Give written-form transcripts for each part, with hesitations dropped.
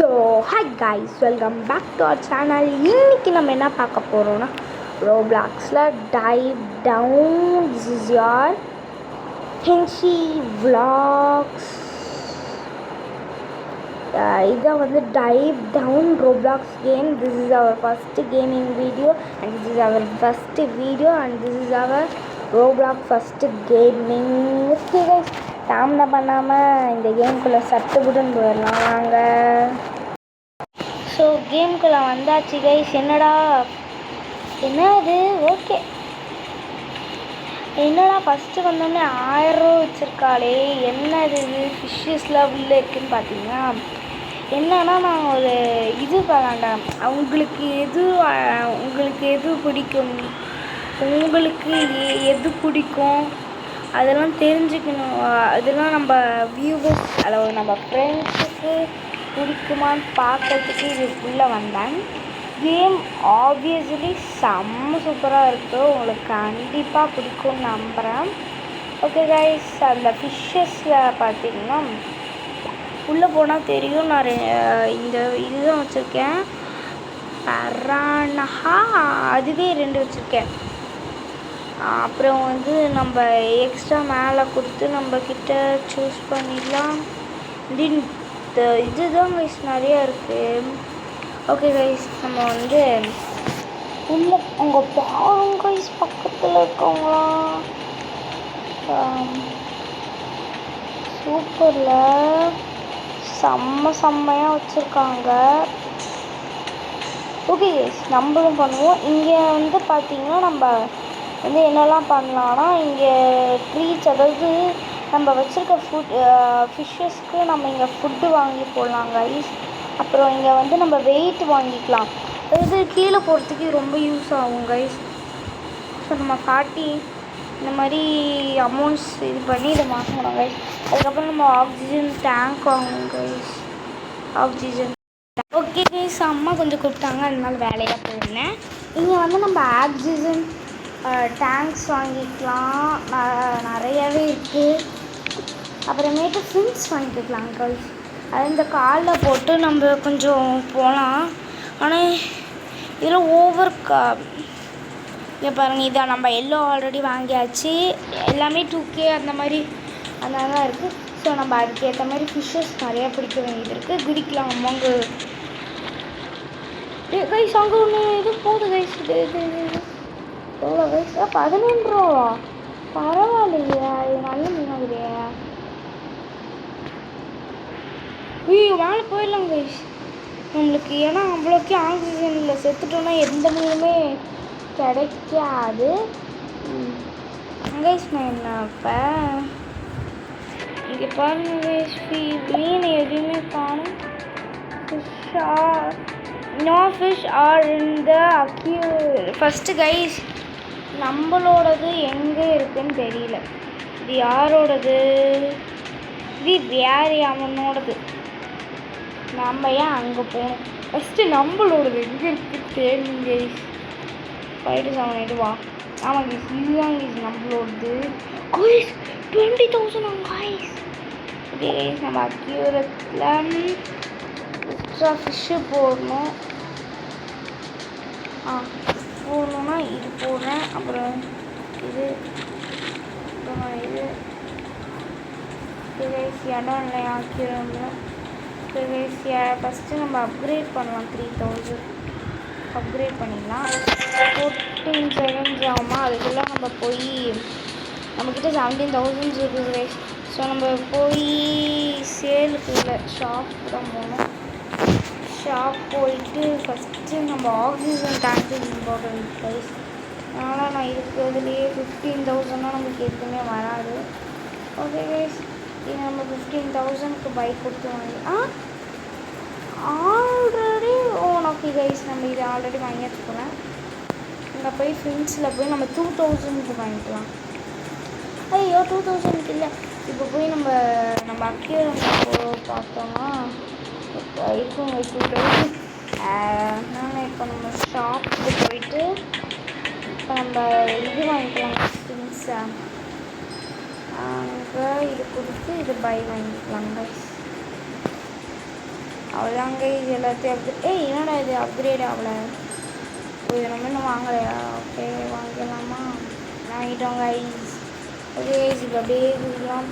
So hi guys, welcome back to our channel. இன்றைக்கி நம்ம என்ன பார்க்க போகிறோன்னா ரோப்ளாக்ஸில் dive down. This is your ஹென்ஷி விலாக்ஸ். இதான் வந்து dive down Roblox game. This is our first gaming video and this is our first video and this is our Roblox first gaming. Okay guys, தாமதம் பண்ணாமல் இந்த கேமுக்குள்ளே சட்டுப்புட்டுன்னு போயிடலாம் வாங்க. So கேமுக்குள்ளே வந்தாச்சு guys. என்ன அது? ஓகே, என்னடா ஃபஸ்ட்டு வந்தோடனே 1000 ரூபா வச்சுருக்காளே, என்னது இது ஃபிஷ்ஷஸ்லாம் உள்ளே இருக்குதுன்னு பார்த்தீங்கன்னா என்னன்னா, நான் ஒரு இது விளாண்டேன். உங்களுக்கு எது பிடிக்கும், உங்களுக்கு எது பிடிக்கும் அதெல்லாம் தெரிஞ்சுக்கணும். அதெல்லாம் நம்ம வியூவர்ஸ், அதாவது நம்ம ஃப்ரெண்ட்ஸுக்கு பிடிக்குமான்னு பார்க்கறதுக்கு இதுக்குள்ளே வந்தேன். கேம் ஆப்வியஸ்லி செம்ம சூப்பராக இருக்குது, உங்களுக்கு கண்டிப்பாக பிடிக்கும்னு நம்புகிறேன். ஓகே கைஸ், அந்த ஃபிஷ்ஷஸில் பார்த்தீங்கன்னா உள்ளே போனால் தெரியும். நான் இந்த இதுதான் வச்சுருக்கேன், பரானஹா, அதுவே 2 வச்சுருக்கேன். அப்புறம் வந்து நம்ம எக்ஸ்ட்ரா மேலே கொடுத்து நம்மக்கிட்ட சூஸ் பண்ணிடலாம். இதுதான் கைஸ் நிறையா இருக்குது. ஓகே கைஸ், நம்ம வந்து உள்ள உங்க பாருங்க கைஸ், பக்கத்தில் இருக்கவங்களாம் சூப்பரில் செம்மையாக வச்சுருக்காங்க. ஓகே கைஸ், நம்மளும் பண்ணுவோம். இங்கே வந்து பார்த்திங்கன்னா நம்ம வந்து என்னெல்லாம் பண்ணலான்னா, இங்கே ட்ரீட்ஸ், அதாவது நம்ம வச்சுருக்க ஃபிஷ்ஷஸ்க்கு நம்ம இங்கே ஃபுட்டு வாங்கி போடலாம் கைஸ். அப்புறம் இங்கே வந்து நம்ம வெயிட் வாங்கிக்கலாம், அதாவது கீழே போகிறதுக்கு ரொம்ப யூஸ் ஆகும் கைஸ். ஸோ நம்ம பாட்டி இந்த மாதிரி அமௌண்ட்ஸ் இது பண்ணி இதை வாங்கணும் கைஸ். அதுக்கப்புறம் நம்ம ஆக்சிஜன் டேங்க் வாங்கணும் கைஸ், ஆக்சிஜன். ஓகே கைஸ், அம்மா கொஞ்சம் கொடுத்தாங்க, அதனால வேலையாக போயிருந்தேன். இங்கே வந்து நம்ம ஆக்சிஜன் டேங்க்ஸ் வாங்கிக்கலாம், நிறையாவே இருக்குது. அப்புறமேட்டு ஃபின்ஸ் வாங்கிக்கலாம் கைஸ். அது இந்த காலில் போட்டு நம்ம கொஞ்சம் போகலாம். ஆனால் இதில் இங்கே பாருங்கள், இதான் நம்ம எல்லோ ஆல்ரெடி வாங்கியாச்சு. எல்லாமே 2K அந்த மாதிரி அதனால தான் இருக்குது. ஸோ நம்ம அதுக்கேற்ற மாதிரி ஃபிஷ்ஷஸ் நிறையா பிடிக்க வேண்டியது இருக்குது. குதிக்கலாம் அம்மாங்க கைஸ். அங்கே ஒன்று இது போகுது கைஸ். இது எவ்வளோ கைஸ்? 11 ரூபா, பரவாயில்லையா? இது நல்ல மீனாகுதே. ஐயோ, மேலே போயிடலாம் கைஸ் நம்மளுக்கு. ஏன்னா அவ்வளோக்கே ஆக்சிஜனில் செத்துட்டோன்னா எந்த மீனுமே கிடைக்காது கைஸ். நான் என்ன இப்போ இங்கே பாருங்க கைஸ், மீன் எதுவுமே காணும். No fish are in the aquarium. First guys, நம்மளோடது எங்கே இருக்குன்னு தெரியல. இது யாரோடது? இது வேறு அவனோடது. நம்ம ஏன் அங்கே போகணும்? ஃபஸ்ட்டு நம்மளோடது எங்கே இருக்குது தெரியும் கைஸ். 5-7 வா. ஆமாம் கைஸ், இதுதான் கைஸ் நம்மளோடது. Guys 20,000 guys. ஓகே கைஸ், நம்ம அக்யூரத்தில் எக்ஸ்ட்ரா ஃபிஷ்ஷு போடணும். போடணுன்னா இது போடுறேன், அப்புறம் இது, அப்புறம் இது. கைஸ் இடம் இல்லை ஆக்கிடும்ல. கைஸ் ஃபஸ்ட்டு நம்ம அப்கிரேட் பண்ணலாம். 3000 அப்கிரேட் பண்ணிடலாம். 14 செகண்ட்ஸ் ஆகுமா, அதுக்குள்ளே நம்ம போய் நம்மக்கிட்ட 17,000 இருக்குது கைஸ். ஸோ நம்ம போய் சேலுக்குள்ள ஷாப் தான் போகணும். ஷாப் போயிட்டு ஃபஸ்ட்டு நம்ம ஆக்சிஜன் டேங்க்கு இம்பார்ட்டன்ட் கைஸ். அதனால் நான் இருக்கிறதுலேயே 15,000 நமக்கு எதுவுமே வராது. ஓகே கைஸ், இது நம்ம 15,000க்கு பைக் கொடுத்து வாங்கி ஆல்ரெடி ஓகே கைஸ், நம்ம இது ஆல்ரெடி வாங்கிட்டு போனேன். இங்கே போய் ஃபின்ஸில் போய் நம்ம 2,000க்கு வாங்கிக்கலாம். ஐயோ 2,000க்கு இல்லை. இப்போ போய் நம்ம அக்யூரம் பார்த்தோம்னா இருக்கும் 2,000. அதனால் இப்போ நம்ம ஷாப்புக்கு போயிட்டு இப்போ நம்ம இது வாங்கிக்கலாம் ஃபின்ஸை. அங்கே இது கொடுத்து இது பை வாங்கிக்கலாம் கைஸ். அவ்வளோதாங்க இது எல்லாத்தையும் என்னடா இது அப்கிரேட் ஆகலை. இது நம்ம இன்னும் வாங்கலையா? ஓகே வாங்கிக்கலாமா? வாங்கிட்டோம் கைஸ். ஓகே கைஸ் இப்போ அப்படியே குதிக்கலாம்.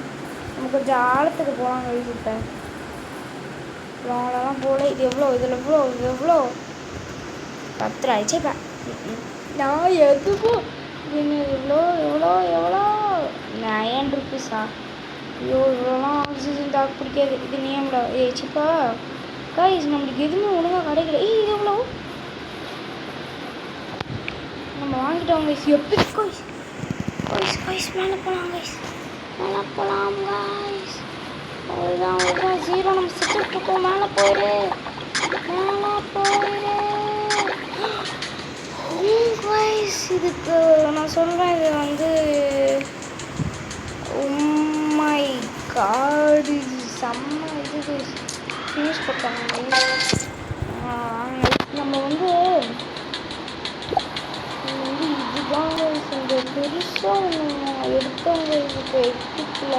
நம்ம கொஞ்சம் ஆழத்துக்கு போகலாம் கைஸ். இப்போ அவ்வளோதான் போகல. இது எவ்வளோ? இதில் எவ்வளோ 10 ஆயிடுச்சேப்பா. நான் எதுக்கும் எவ்வளோ 9 ருபீஸா? ஐயோ இவ்வளோலாம் ஆக்சிஜன் தாக்கு பிடிக்காது. இது நேம்டா ஏச்சிப்பா கைஸ். நம்மளுக்கு எதுவுமே ஒழுங்காக கிடைக்கல. இது எவ்வளோ? நம்ம வாங்கிட்டோம் கைஸ். எப்படி கைஸ் மேலே போகலாம் கைஸ். மேலே போகலாம் கைஸ். அதுதான் 0 நம்ம செட்டு இருக்கோம். மேலே போயிடு. கைஸ் இதுக்கு நான் சொல்கிறேன், இது வந்து மை காட் இது செம்ம இது ஃபினிஷ் போட்டாங்க. நம்ம வந்து இதுதான் இந்த பெருசாக எடுத்தவங்க இதுக்கு எக்ஸிட்டில்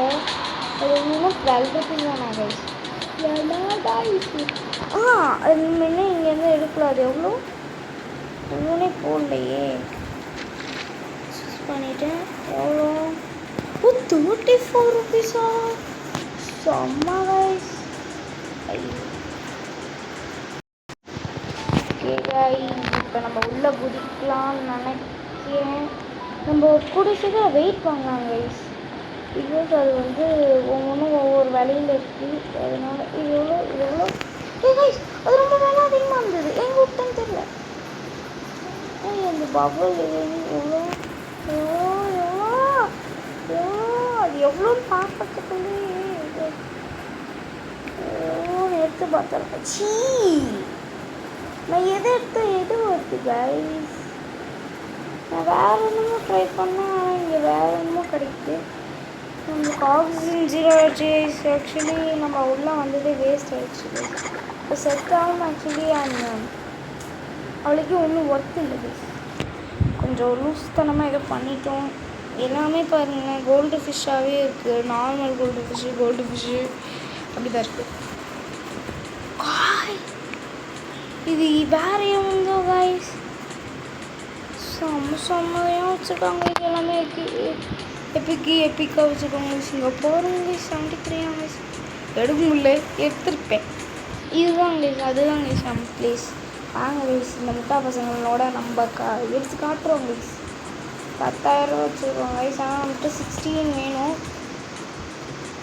அது இன்னும் 12 ருபீஸ் தானா கைஸ்? அது முன்னே இங்கேருந்து எடுக்கலாம். அது எவ்வளோ ஒன்றுனே போடலையே. சூஸ் பண்ணிவிட்டேன். எவ்வளோ? 34 ருபீஸா? செம்ம கைஸ். ஓகே கைஸ் இப்போ நம்ம உள்ளே குதிக்கலாம்னு நினைக்கிறேன். நம்ம கூட சீக்கிரம் வெயிட் பண்ணலாம் கைஸ். பிகாஸ் அது வந்து ஒவ்வொன்றும் ஒவ்வொரு விலையில் இருக்குது. அதனால இது எவ்வளோ கைஸ்? அது ரொம்ப வேலை அதிகமாக இருந்தது. எங்கே விட்டேன்னு தெரியல. அந்த பபுள் எவ்வளோ அது எவ்வளோன்னு பார்க்கறதுக்குள்ளே எடுத்து பார்த்துருக்கேன். சீ நான் எது வருது கைஸ்? நான் வேறு என்னமோ ட்ரை பண்ணேன். ஆனால் இங்கே வேறு என்னமோ கிடைக்குது. நம்மளுக்கு ஆக்சிஜன் 0 ஆகிடுச்சு. ஆக்சுவலி நம்ம உள்ளே வந்ததே வேஸ்ட் ஆகிடுச்சு. இப்போ செட் ஆகும் ஆக்சுவலி. அவளுக்கு ஒன்றும் ஒர்க் இல்லை கைஸ். கொஞ்சம் லூஸ்தனமாக ஏதோ பண்ணிட்டோம். எல்லாமே பாருங்கள் கோல்டு ஃபிஷ்ஷாகவே இருக்குது. நார்மல் கோல்டு ஃபிஷ்ஷு அப்படி தான் இருக்குது. இது வேறு எவ்வளோ கைஸ்? செம்மையாக வச்சுருக்காங்க. இது எல்லாமே எப்பிக்காக வச்சுருக்காங்க. இங்கே போகிறவங்க 73 கைஸ். எடுக்க முடியல, எடுத்துருப்பேன். இதுதான் கைஸ், அதுதான் கைஸ் நம்ம பிளேஸ். வாங்க கைஸ் இந்த முட்டா பசங்களோட நம்ம எடுத்து காட்டுறோம் கைஸ். 10,000 வச்சுருக்கோம் கைஸ். ஆனால் நம்மகிட்ட 16 வேணும்.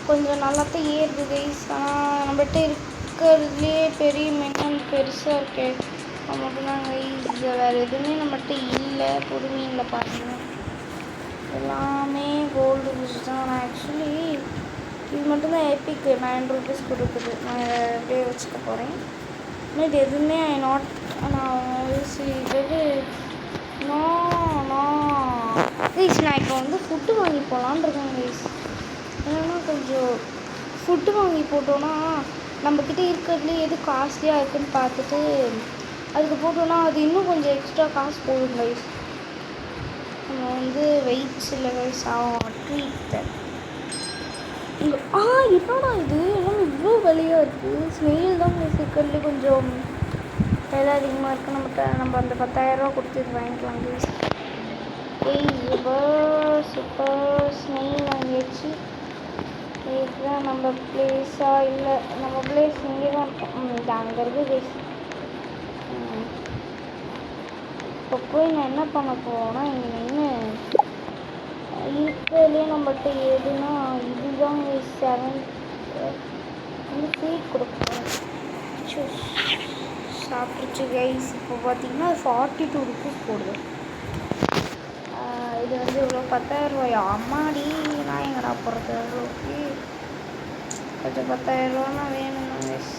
கொஞ்சம் நல்லாத்தான் ஏறுது கைஸ். ஆனால் நம்மகிட்ட இருக்கிறதுலே பெரிய மெயின் பெருசாக இருக்கு. நமக்கு தான் கைஸ் வேறு எதுவுமே நம்மகிட்ட இல்லை. பொறுமையில் பாருங்கள் எல்லாமே கோல்டு ஃபிஷ் தான். நான் ஆக்சுவலி இது மட்டும்தான் எப்பிக் 9 ருபீஸ் கொடுக்குது. நான் இதை அப்படியே வச்சுக்க போகிறேன். ஆனால் இது எதுவுமே நான் இது நோ கைஸ். நான் இப்போ வந்து ஃபுட்டு வாங்கி போகலான்னு இருக்கேன் கைஸ். ஏன்னா கொஞ்சம் ஃபுட்டு வாங்கி போட்டோன்னா நம்மக்கிட்ட இருக்கிறதுலே எது காஸ்ட்லியாக இருக்குதுன்னு பார்த்துட்டு அதுக்கு போட்டோன்னா அது இன்னும் கொஞ்சம் எக்ஸ்ட்ரா காசு போடும் கைஸ். நம்ம வந்து வெயிட்ஸ் இல்லை கைஸ் ஆகும் ட்ரீட் இங்கே. என்னடா இது எல்லாம் இவ்வளோ விலையாக இருக்குது. ஸ்மெயில் தான் இருக்கிறதுலே கொஞ்சம் விலை அதிகமாக இருக்குது. நம்ம அந்த 10,000 கொடுத்து இது வாங்கிக்கலாம் கைஸ். Super smile வாங்கிடுச்சு. இதுதான் நம்ம பிளேஸாக இல்லை? நம்ம பிளேஸ் இங்கே தான் இருக்கும். இது அங்கே இருக்குது கைஸ். இப்போ போய் நான் என்ன பண்ண போகிறேன்னா இங்கே நின்று இருக்கிறதுலே நம்மகிட்ட எதுனா இதுதான் கைஸ் 7 வந்து ஃபீட் கொடுப்போம். சாப்பிட்டுச்சு கைஸ். இப்போ பார்த்தீங்கன்னா 42 ருபீஸ் போடுது. இது வந்து இவ்வளோ 10,000 ரூபாயா? அம்மாடி நான் எங்கடா போகிறது அவ்வளோக்கு? கொஞ்சம் 10,000 ரூபானா வேணும்னா கைஸ்.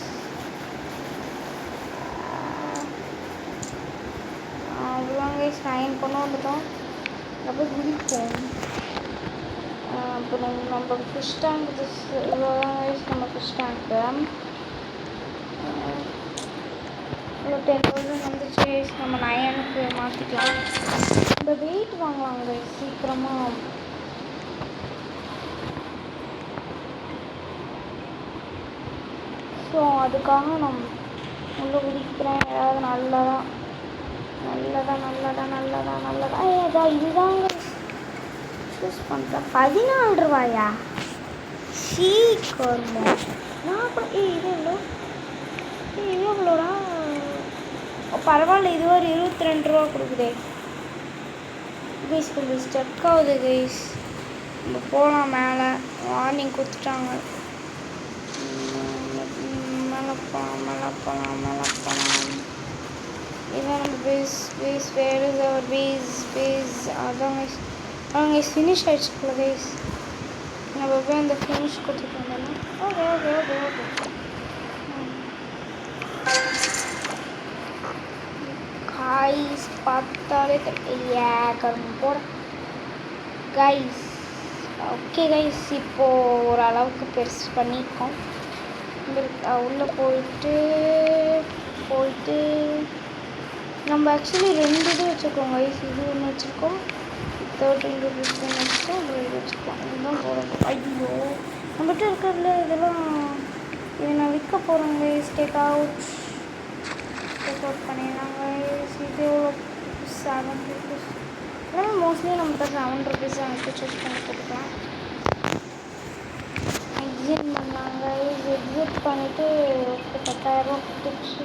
அவ்வளோதான் கைஸ். 9 கொண்டு வந்துட்டோம். அப்போ குதிப்போம். அப்புறம் நம்ம ஃபிஷ் டேங்க் இவ்வளோதான் கைஸ். நம்ம ஃபிஷ் டேங்க்கு இவ்வளோ 10,000 வந்துச்சு கைஸ். நம்ம 9க்கு மாற்றிக்கலாம். இந்த வெயிட் வாங்கலாம் கைஸ் சீக்கிரமாக. ஸோ அதுக்காக நம்ம யோசிக்கிறேன் ஏதாவது நல்லதா ஏதா இதுதாங்க சூஸ் பண்ணுறேன். 14 ரூபாயா? சீக்கிரமா நான் கூட இது எவ்வளோ இது எவ்வளோடா? பரவாயில்ல, இது ஒரு 22 ரூபா கொடுக்குதே கைஸ். கொஞ்சம் ஸ்டக் ஆகுது கைஸ். நம்ம போகலாம் மேலே. வார்னிங் கொடுத்துட்டாங்க. மேலே போகலாம். இதான் நம்ம பேஸ் வேறு ஒரு பேஸ் அதான் கைஸ். அவங்க ஃபினிஷ் ஆகிடுச்சுக்குள்ள கைஸ். நம்ம போய் அந்த ஃபினிஷ் கொடுத்துட்டு வந்தோம்னா ஓகே கைஸ். பார்த்தாலே கரும்பு போட கைஸ். ஓகே கைஸ், இப்போது ஓரளவுக்கு பெருசு பண்ணியிருக்கோம். உள்ளே போயிட்டு நம்ம ஆக்சுவலி 2 இது வச்சுருக்கோம் கைஸ். இது ஒன்று வச்சுருக்கோம், 13 rupees வச்சுருக்கோம், இது வச்சுருக்கோம். இதுதான் போகிறோம். ஐயோ, நம்மகிட்ட இருக்கிறதுல இதெல்லாம் இதை நான் விற்க போகிறேன் கைஸ். டேக் அவுட் பண்ணிடலாம் கைஸ். இது 7 rupees. எல்லாமே மோஸ்ட்லி நம்மகிட்ட 7 rupees எனக்கு சூஸ் பண்ணி கொடுக்கலாம். எக்ஸிட் பண்ணாங்க. எக்ஸிட் பண்ணிவிட்டு 10,000 ரூபா கொடுத்துச்சு.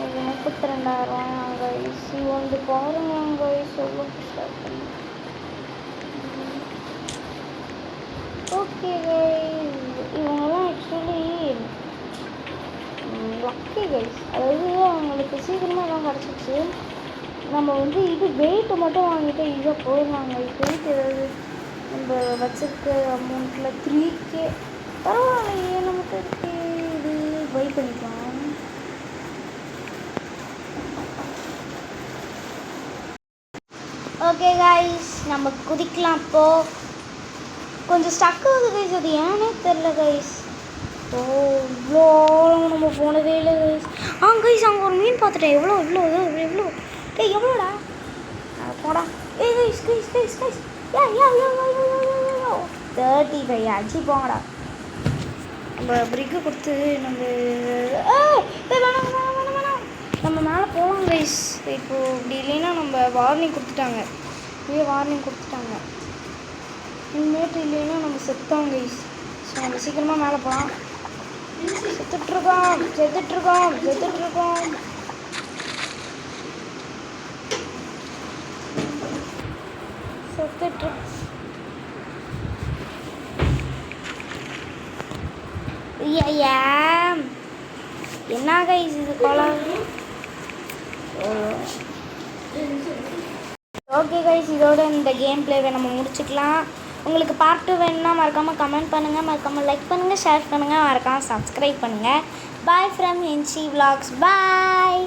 இது 32,000 ரூபாய் கைஸ். வந்து பாருங்க கைஸ் எவ்வளோ ஸ்டார்ட் பண்ணி. ஓகே கைஸ், இவங்கெல்லாம் ஆக்சுவலி லக்கி கைஸ். அதாவது அவங்களுக்கு சீக்கிரமாக எல்லாம் கிடச்சிச்சு. நம்ம வந்து இது வெயிட்டு மட்டும் வாங்கிட்டு ஈஸியாக போயிடலாம் கைஸ். வெயிட் ஏதாவது நம்ம வச்சிருக்க அமௌண்ட்டில் 3K பரவாயில்லையே, நமக்கு இது பை பண்ணிக்கலாம். ஓகே கைஸ், நம்ம குதிக்கலாம். இப்போது கொஞ்சம் ஸ்டக் ஆகுது கைஸ், அது ஏன்னே தெரில கைஸ். ஓ, இவ்வளோ நம்ம போனதே இல்லை கைஸ். கைஸ், அங்கே ஒரு மீன் பார்த்துட்டேன். எவ்வளோ டேய் எவ்வளோடா? போடா. கைஸ் 35 அடிச்சு போங்கடா. நம்ம பிரிக்கு கொடுத்து நம்ம மேலே போகலாம் கைஸ். இப்போது இப்படி இல்லைன்னா நம்ம வார்னிங் கொடுத்துட்டாங்க. இனிமேட்டு இல்லைன்னா நம்ம செத்தோம் கைஸ். ஸோ நம்ம சீக்கிரமாக மேலே போகலாம். செத்துட்ருக்கோம். என்ன கைஸ் இது கோலம்? ஓகே கைஸ், இதோட இந்த கேம் பிளேவை நம்ம முடிச்சுக்கலாம். உங்களுக்கு பார்ட் 2 வேணும்னா மறக்காமல் கமெண்ட் பண்ணுங்கள், மறக்காமல் லைக் பண்ணுங்கள், ஷேர் பண்ணுங்கள், மறக்காமல் சப்ஸ்கிரைப் பண்ணுங்கள். Bye from hence vlogs. Bye.